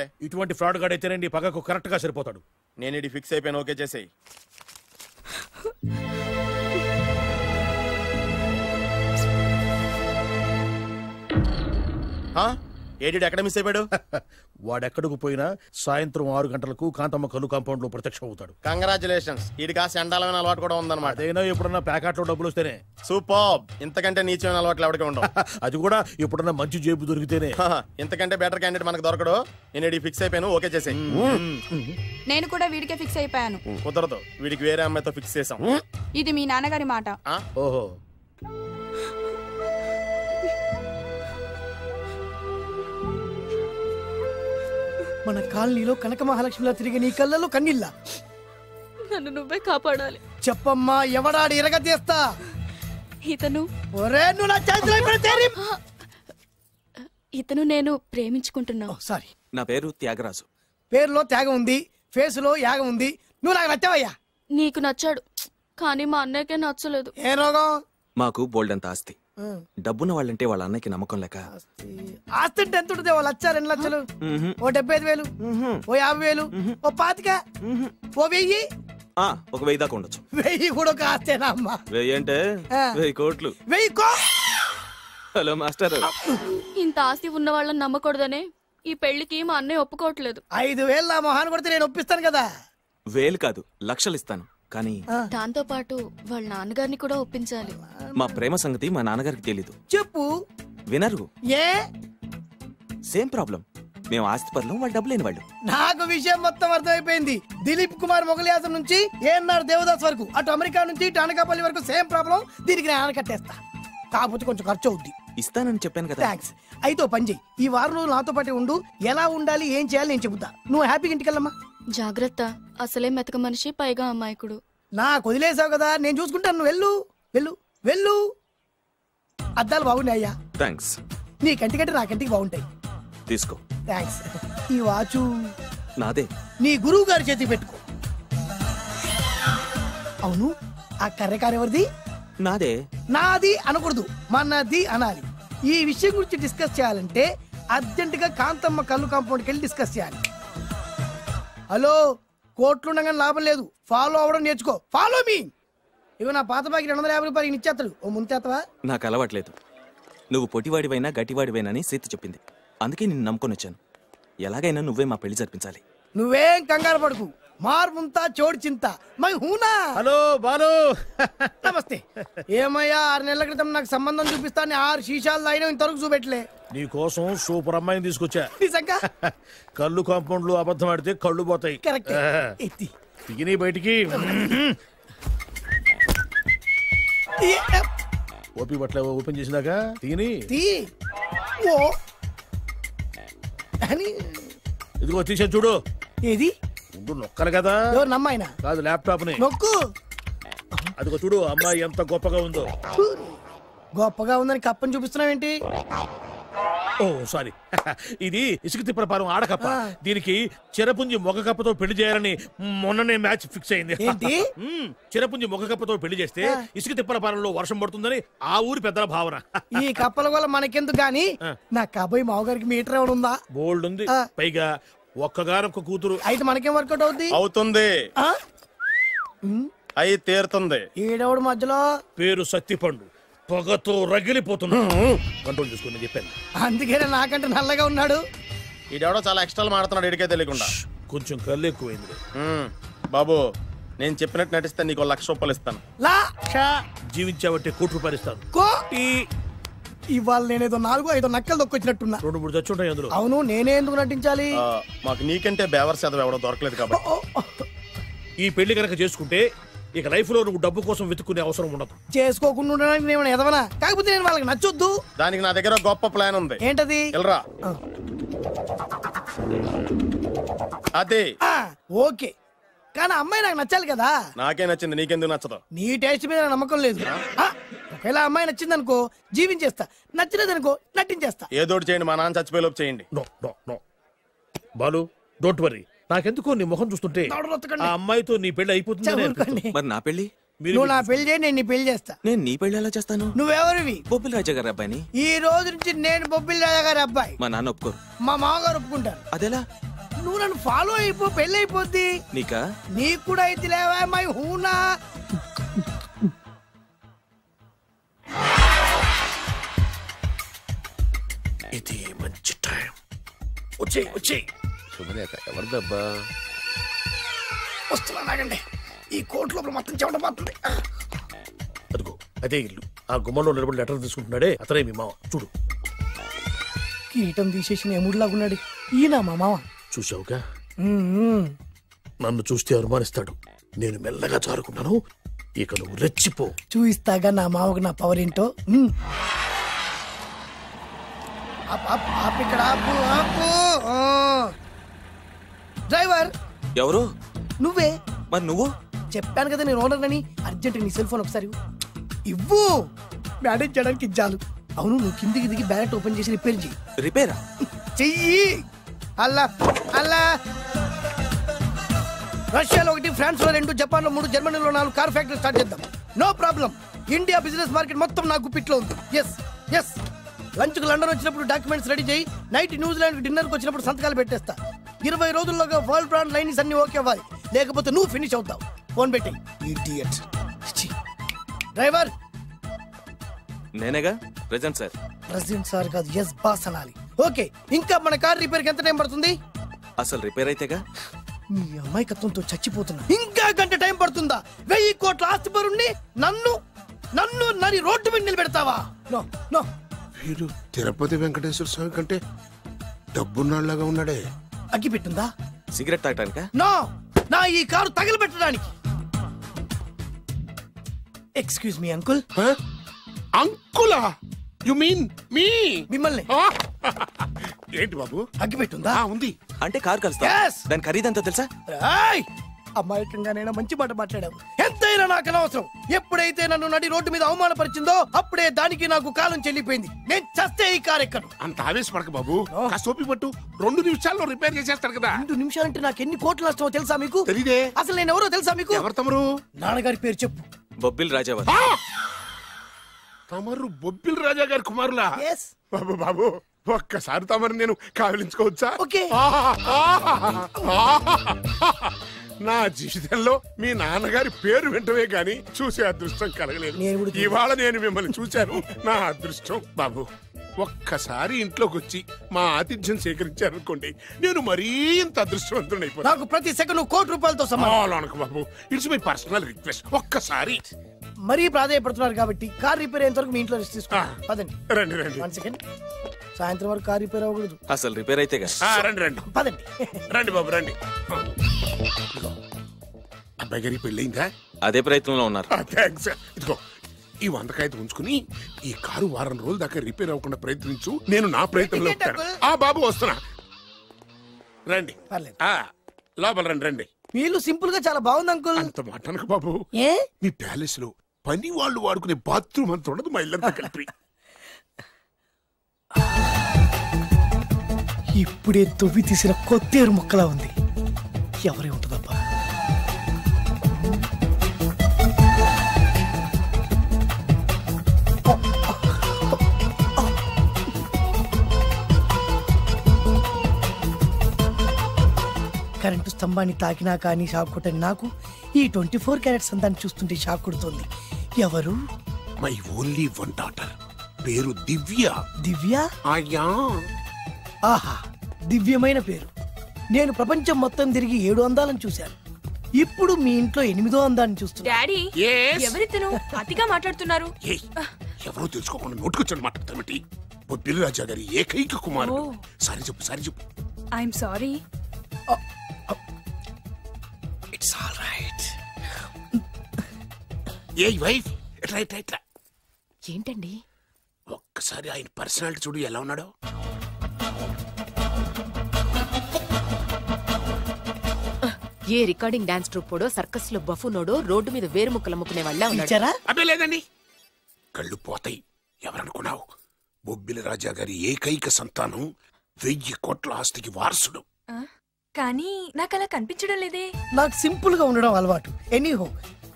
అంటే ఇటువంటి fraud gourd అయితేనే నీ పగకు కరెక్ట్ గా సరిపోతాడు. నేను ఇది ఫిక్స్ అయిపోయాను, ఓకే చేసేయి. ఏడి ఎక్కడ మిస్ అయిపోయాడు? వాడెక్కడికి పోయినా సాయంత్రం 6 గంటలకు కాంతమ్మ కల్లు కాంపౌండ్ లో ప్రత్యక్షం అవుతాడు. కంగ్రాచులేషన్స్. ఇది కాస్త ఎండాలమైన అలవాటు కూడా ఉందన్నమాట. అదైనా ఎప్పుడన్నా ప్యాకెట్లో డబ్బులు వస్తేనే. సూపర్. ఇంతకంటే నీచమైన అలవాట్లు ఎవరికి ఉండవు. అది కూడా ఎప్పుడన్నా మంచి జేబు దొరికితేనే. ఇంతకంటే బెటర్ క్యాండిడేట్ మనకు దొరకడు. నేను ఇది ఫిక్స్ అయిపోయాను, ఓకే చేసేయి. నేను కూడా వీడికే ఫిక్స్ అయిపోయాను. కుదరదు, వీడికి వేరే అమ్మాయితో ఫిక్స్ చేసాం. ఇది మీ నాన్నగారి మాట. ఓహో, మన కాలనీలో కనక మహాలక్ష్మిలా తిరిగి నీ కళ్ళలో కన్నీళ్ళ. నన్ను నువ్వే కాపాడాలి. చెప్పమ్మా, ఎవడాడి ఎరగ తీస్తా. ఇతను నేను ప్రేమించుకుంటున్నావు. సారీ, నా పేరు త్యాగరాజు. పేరులో త్యాగం ఉంది, ఫేసులో యాగం ఉంది. నువ్వు నాకు నచ్చావయ్యా. నీకు నచ్చాడు, కానీ మా అన్నయ్యకే నచ్చలేదు. ఏ రోగం? మాకు బోల్డంత ఆస్తి. డబ్బున్న వాళ్ళంటే వాళ్ళ అన్నయ్యకి నమ్మకం లేక. ఆస్తి అంటే ఎంత ఉంటుంది? 2 లక్షలు, ఓ 75,000, ఓ 50,000, ఓ 25,000, ఓ 1000. ఒక 1000 దాకా ఉండొచ్చు. 1000 కూడా ఒక ఆస్తేనా అమ్మా? 1000 అంటే 1000 కోట్లు. 1000 హలో మాస్టర్. ఇంత ఆస్తి ఉన్న వాళ్ళని నమ్మకూడదనే ఈ పెళ్లికి మా అన్నయ్య ఒప్పుకోవట్లేదు. 5,000 నా మొహాన్ని కొడితే నేను ఒప్పిస్తాను కదా. 1000 కాదు, లక్షలు ఇస్తాను. కానీ దాంతో పాటు వాళ్ళ నాన్నగారిని కూడా ఒప్పించాలి. మా ప్రేమ సంగతి మా నాన్నగారికి తెలీదు. చెప్పు. వినరు. ఏ? Same problem. మేము ఆస్తి పరులం, వాళ్ళు డబ్బు లేని వాళ్ళు. నాకు విషయం మొత్తం అర్థమైపోయింది. దిలీప్ కుమార్ మొగలియాసం నుంచి ఏఎన్ఆర్ దేవదాస్ వరకు, అటు అమెరికా నుంచి ఇటు అనకాపల్లి వరకు సేమ్ ప్రాబ్లం. దీనికి నేను కట్టేస్తా, కాకపోతే కొంచెం ఖర్చు అవుద్ది. ఇస్తానని చెప్పాను కదా. థ్యాంక్స్. అయితే పని చెయ్యి, ఈ వారం రోజులు నాతో పాటే ఉండు. ఎలా ఉండాలి, ఏం చేయాలి నేను చెబుతా. నువ్వు హ్యాపీగా ఇంటికెళ్ళమ్మా. జాగ్రత్త, అసలే మెతక మనిషి, పైగా అమాయకుడు. నాకు వదిలేసావు కదా, నేను చూసుకుంటాను. నువ్వు వెళ్ళు వెళ్ళు వెళ్ళు. అద్దాలు బాగున్నాయి అయ్యా. థ్యాంక్స్. నీ కంటికంటే నా కంటికి బాగుంటాయి. తీసుకో. థ్యాంక్స్. ఈ వాచు నాదే. నీ గురువు గారి చేతికి పెట్టుకో. అవును, ఆ కర్రెకారు ఎవరిది? నాదే. నాది అనకూడదు, మనది అనాలి. ఈ విషయం గురించి డిస్కస్ చేయాలంటే అర్జెంట్ గా కాంతమ్మ కల్లు కాంపౌండ్కి వెళ్ళి డిస్కస్ చేయాలి. హలో, కోట్లుండగానే లాభం లేదు. ఫాలో అవ్వడం నేర్చుకో. Follow me. ఇవి నా పాత బాకి 250 రూపాయలు ఇచ్చేస్తాడు. ఓ ముంతేత్తవా? నాకు అలవాట్లేదు. నువ్వు పొట్టివాడివైనా గట్టివాడివైనా సీత చెప్పింది, అందుకే నిన్ను నమ్ముకొని వచ్చాను. ఎలాగైనా నువ్వే మా పెళ్లి జరిపించాలి. నువ్వేం కంగారు పడుకు. మార్ముంతా చోడు చింత మై హూనా. హలో బాలు. నమస్తే. ఏమయ్యా, 6 నెలల క్రితం నాకు సంబంధం చూపిస్తాను 6 శీషాలు అయినా ఇంతవరకు చూపెట్టలే. నీ కోసం సూపర్ అమ్మాయిని తీసుకొచ్చా. నిజంగా? కళ్ళు కాంపౌండ్ లో అబద్ధం ఆడితే కళ్ళు పోతాయి. కరెక్ట్. తిని బయటికి ఓపి బట్ల ఓపెన్ చేసినాక తిని ఇదిగో తీసే చూడు. ఏది? నొక్కలు కదా. నమ్మాయినా కాదు, ల్యాప్టాప్ ని నొక్కు. అదిగో చూడు, అమ్మాయి ఎంత గొప్పగా ఉందో. గొప్పగా ఉందని కప్పని చూపిస్తున్నావేంటి? ఓ సారీ, ఇది ఇసుక తిప్పల పారం ఆడకప్ప. దీనికి చిరపుంజి మొగ కప్పతో పెళ్లి చేయాలని మొన్ననే మ్యాచ్ ఫిక్స్ అయింది. చిరపుంజి మొగ కప్పతో పెళ్లి చేస్తే ఇసుక తిప్పల పారంలో వర్షం పడుతుందని ఆ ఊరి పెద్దల భావన. ఈ కప్పల వల్ల మనకెందుకు గాని, నా కాబోయే మావగారికి మీటర్ ఎవడు ఉందా? బోల్డ్ ఉంది. పైగా ఒక్కగారొక్క కూతురు. అయితే మనకేం వర్కౌట్ అవుతుంది? అవుతుంది, అయి తీరుతుంది. ఈడవుడు మధ్యలో పేరు సత్తిపండు, పొగతో రగిలిపోతున్నా. కంట్రోల్ చేసుకోండి చెప్పాను. అందుకేనా నాకంటే నల్లగా ఉన్నాడు. ఈడెవడో చాలా ఎక్స్ట్రాలు మాడుతున్నాడు, ఇడికే తెలియకుండా. కొంచెం కళ్ళు ఎక్కువైంది బాబు. నేను చెప్పినట్టు నటిస్తే నీకు 1,00,000 రూపాయలు ఇస్తాను. జీవించావంటే ₹1,00,000 ఇస్తాను. ఇవాళ నేనేదో 4-5 నక్కలు దొక్కొచ్చినట్టున్నా. 2-3 చచ్చుంటాయి అందులో. అవును, నేనే ఎందుకు నటించాలి? మాకు నీకంటే బేవర్ చదువు ఎవడో దొరకలేదు కాబట్టి. ఈ పెళ్లి కనుక చేసుకుంటే ఇక లైఫ్ లో నువ్వు డబ్బు కోసం వెతుక్కునే అవసరం ఉండదు. చేసుకోకుండా ఉండడానికి నేను ఎదవనా? కాకపోతే నేను వాళ్ళకి నచ్చొద్దు. దానికి నా దగ్గర గొప్ప ప్లాన్ ఉంది. ఏంటది? వెళ్ళరా. అదే. ఓకే, కానీ అమ్మాయి నాకు నచ్చాలి కదా. నాకే నచ్చింది, నీకెందుకు నచ్చదు? నీ టేస్ట్ మీద నమ్మకం లేదు. ఒకవేళ అమ్మాయి నచ్చింది అనుకో జీవించేస్తా, నచ్చలేదు అనుకో నటించేస్తా. ఏదోటి చేయండి, మా నాన్న చచ్చిపోయేలోపు చేయండి. Balu, don't worry. నాకెందుకో నీ ముఖం చూస్తుంటే ఆ అమ్మాయితో నీ పెళ్లి అయిపోతుంది. మరి నా పెళ్లి? నువ్వు నా పెళ్లి చేయి, నేను నీ పెళ్లి చేస్తా. నేను నీ పెళ్లి ఎలా చేస్తాను? నువ్వెవరివి? బొబ్బిలి రాజా గారి అబ్బాయిని. ఈ రోజు నుంచి నేను బొబ్బిలి రాజా గారి అబ్బాయి. మా నాన్న ఒప్పుకోరు. మా మామగారు ఒప్పుకుంటారు. అదెలా? నువ్వు నన్ను ఫాలో అయిపో, పెళ్ళి అయిపోద్ది. నీకా? నీకు కూడా అయితే లేవా మై హూనా. ఇది మంచి టైం. వచ్చేయ్ వచ్చేయ్. శుభలేఖ ఎవరిదబ్బా? వస్తున్నా నాగండి. ఈ కోర్టు లోపల మొత్తం చెమట పోతుంది. అదిగో అదే ఇల్లు. ఆ గుమ్మంలో నిలబడి లెటర్ తీసుకుంటున్నాడే అతనే మీ మామ. చూడు. కిరీటం తీసేసిన ఎముడిలాగున్నాడు. ఈయన మా మామ. చూసావుగా, నన్ను చూస్తే అనుమానిస్తాడు. నేను మెల్లగా చారుకున్నాను. ఇక నువ్వు రెచ్చిపో. చూయిస్తాగా నా మామకు నా పవర్ ఏంటో. ఇక్కడ ఆపు ఆపు. డ్రైవర్ ఎవరు? నువ్వే. మరి నువ్వు? చెప్పాను కదా నేను ఓనర్ అని. అర్జెంట్ నీ సెల్ ఫోన్ ఒకసారి ఇవ్వు. మేనేజ్ చేయడానికి ఇచ్చాను. అవును, నువ్వు కిందికి దిగి బ్యాలెట్ ఓపెన్ చేసి రిపేర్ చెయ్యి. రిపేరా? చెయ్యి. అల్లా అల్లా. రష్యాలో 1, ఫ్రాన్స్ లో 2, జపాన్ లో 3, జర్మనీలో 4 కార్ ఫ్యాక్టరీ స్టార్ట్ చేద్దాం. No problem. India business market మొత్తం నా గుప్పిట్లో ఉంది. Yes yes. లంచ్ కు లండన్ వచ్చినప్పుడు డాక్యుమెంట్స్ రెడీ చేయి. నైట్ న్యూజిలాండ్ కి డిన్నర్ కి వచ్చినప్పుడు సంతకాలు పెట్టేస్తా. 20 రోజుల్లోగా వరల్డ్ బ్రాండ్ లైన్స్ అన్ని ఓకే అవ్వాలి. లేకపోతే నువ్వు ఫినిష్ అవుతావు. ఫోన్ పెట్టి. ఇడియట్. డ్రైవర్. నేనేగా. Present sir. ప్రెసిడెంట్ సార్ కాదు, ఎస్ బాస్ అనాలి. ఓకే, ఇంకా మన కార్ రిపేర్ కి ఎంత టైం పడుతుంది? అసలు రిపేర్ అయితేగా. మీ అమాయకత్వంతో చచ్చిపోతున్నా. ఇంకా గంట టైం పడుతుందా? 1000 కోట్ల ఆస్తిపరుణ్ణి నన్ను నన్ను నరి రోడ్డు మీద నిలబెడతావా? No no. వీడు తిరుపతి వెంకటేశ్వర స్వామి కంటే డబ్బున్నాళ్ళగా ఉన్నాడే. అగ్గి పెట్టుందా? సిగరెట్ తాగటానికా? నో, నా ఈ కారు తగిలిపెట్టడానికి. Excuse me uncle. అంకులా? You mean me? మిమ్మల్ని. ఏంటి బాబు? అగ్గి పెట్టుందా? ఉంది. అంటే కారు కలుస్తా. Yes. దాని ఖరీదంతా తెలుసా? రాయ్. అమాయకంగానైనా మంచి మాట మాట్లాడావు. ఎంతైనా నాకు అనవసరం. ఎప్పుడైతే నన్ను నడి రోడ్డు మీద అవమానపరిచిందో అప్పుడే దానికి నాకు కాలం చెల్లిపోయింది. నేను చస్తే ఈ కారు ఎక్కను. అంత ఆవేశపడక బాబు. కాస్త ఓపిక పట్టు. 2 నిమిషాల్లో రిపేర్ చేసేస్తాడు కదా. 2 నిమిషాలంటే నాకు ఎన్ని కోట్ల నష్టమో తెలుసా మీకు? తెలీదే. అసలు నేను ఎవరో తెలుసా మీకు? ఎవరు తమరు? నాన్నగారి పేరు చెప్పు. బొబ్బిల్ రాజావారు. తమరు బొబ్బిల్ రాజా గారి కుమారులా? Yes. బాబు బాబు, ఒక్కసారి తమరు నేను కావలించుకోవచ్చా? ఓకే. నా జీవితంలో మీ నాన్నగారి పేరు వింటమే గాని చూసే అదృష్టం కలగలేదు. ఇవాళ నేను మిమ్మల్ని చూశాను. నా అదృష్టం. బాబు, ఒక్కసారి ఇంట్లోకి వచ్చి మా ఆతిథ్యం సేకరించారనుకోండి, నేను మరీ ఇంత అదృష్టవంతుడైపోతాను. నాకు ప్రతి సెకండ్ 1 కోటి రూపాయలతో సమానం. బాబు, ఇట్స్ మై పర్సనల్ రిక్వెస్ట్. ఒక్కసారి. మరీ ప్రాధాయపడుతున్నారు కాబట్టి కార్ రిపేర్ అయ్యేంత వరకు మీ ఇంట్లో రెస్ట్ తీసుకో. పదండి. రండి రండి. 1 సెకండ్. సాయంత్రం వరకు కార్ రిపేర్ అవ్వకూడదు. అసలు రిపేర్ అయితేగా. రండి రండి. పదండి. రండి బాబు రండి. అబ్బాయి గారి పెళ్ళయిందా? అదే ప్రయత్నంలో ఉన్నారు. థ్యాంక్స్. ఇదిగో ఈ 100 కాయలు ఉంచుకుని ఈ కారు వారం రోజుల దాకా రిపేర్ అవ్వకుండా ప్రయత్నించు. నేను నా ప్రయత్నంలో ఉంటాను. బాబు వస్తున్నా. రండి. పర్లేదు. లోపల రండి రండి. మీ ఇల్లు సింపుల్ గా చాలా బాగుంది అంకుల్. అంత మాట అనకు బాబు. ఏ? మీ ప్యాలెస్ లో పని వాళ్ళు వాడుకునే బాత్రూమ్ అంత ఉండదు మా ఇల్లంతా కలిపి. ఇప్పుడే తొవ్వి తీసిన కొత్తేరు మొక్కలా ఉంది. ఎవరే ఉంటుందబ్బా? కరెంటు స్తంభాన్ని తాకినా కానీ షాక్ కొట్టని నాకు ఈ 24 క్యారెట్స్ అందాన్ని చూస్తుంటే షాక్ కొడుతుంది. ఎవరు? My only 1 daughter. పేరు దివ్య. దివ్య? అయ్యా. ఆహా, దివ్యమైన పేరు. నేను ప్రపంచం మొత్తం తిరిగి 7 అందాలను చూశాను. ఇప్పుడు మీ ఇంట్లో 8వ అందాన్ని చూస్తున్నా. Daddy, Yes? ఎవరితను అతిగా మాట్లాడుతున్నారు? ఏయ్, ఎవరో తెలుసుకోకుండా నోటుకొచ్చాడు మాట్లాడతామటి. బొబ్బిలి రాజా గారి ఏకైక కుమారుడు. సారీ చెప్పు, సారీ చెప్పు. I'm sorry. It's all right. ఏయ్ వైఫ్, ఇట్లా ఇట్లా ఇట్లా. ఏంటండి? ఒక్కసారి ఆయన పర్సనాలిటీ చూడు ఎలా ఉన్నాడో. ఏ రికార్డింగ్ డాన్స్ ట్రూపోడో, సర్కస్ లో బఫునోడో, రోడ్డు మీద వేరు ముక్కలు అమ్ముకునే వాళ్ళ ఉన్నాడు. అబ్బే లేదండి, కళ్ళు పోతాయి. ఎవరనుకున్నావు? బొబ్బిలి రాజా గారి ఏకైక సంతానం, 1000 కోట్ల ఆస్తికి వారసుడు. కానీ నాకు అలా కనిపించడం లేదే. నాకు సింపుల్ గా ఉండడం అలవాటు. ఎనీహో,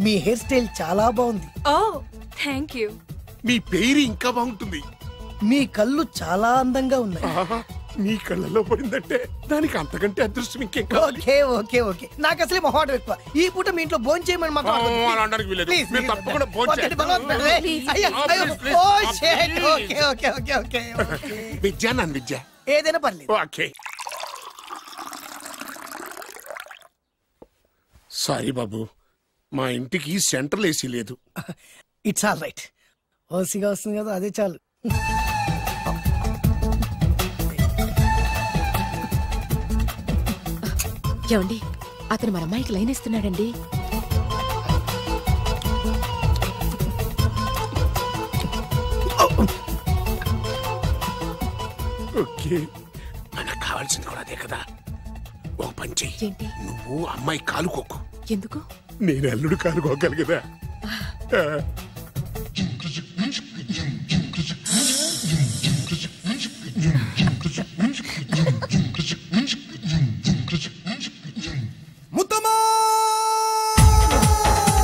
మీ హెయిర్ స్టైల్ చాలా బాగుంది. Oh thank you. మీ పేరు ఇంకా బాగుంటుంది. మీ కళ్ళు చాలా అందంగా ఉన్నాయి. నీ కళ్ళలో పడిందంటే దానికి అంతకంటే అదృష్టం ఇంకేం కావాలి? ఓకే ఓకే ఓకే నాకు అసలే మొహాటం ఎక్కువ. ఈ పూట మీ ఇంట్లో భోజనం చేయమని మాత్రం అడగొద్దు. అలా అనడానికి వీల్లేదు. Please, మీరు please. తప్పకుండా భోజనం వద్దండి, చేయాలి. భగవంతుడు. అయ్యో, అయ్యో. Please, ఓ, please. shit. Please. Okay okay okay okay okay. Vidya నన్ను విద్య. ఏదైనా పర్లేదు. ఓకే. సారీ బాబు, మా ఇంటికి సెంట్రల్ ఏసీ లేదు. It's all right. ఓసిగా వస్తుంది కదా, అదే చాలు. ఏమండి, అతను మన అమ్మాయికి లైన్ ఇస్తున్నాడండి. ఓకే, మనకు కావాల్సింది కూడా అదే కదా. ఒక పని చెయ్యి, ఏంటి? నువ్వు అమ్మాయి కాలుకోకు, ఎందుకు? నేను అల్లుడు కాలుకోగలి కదా.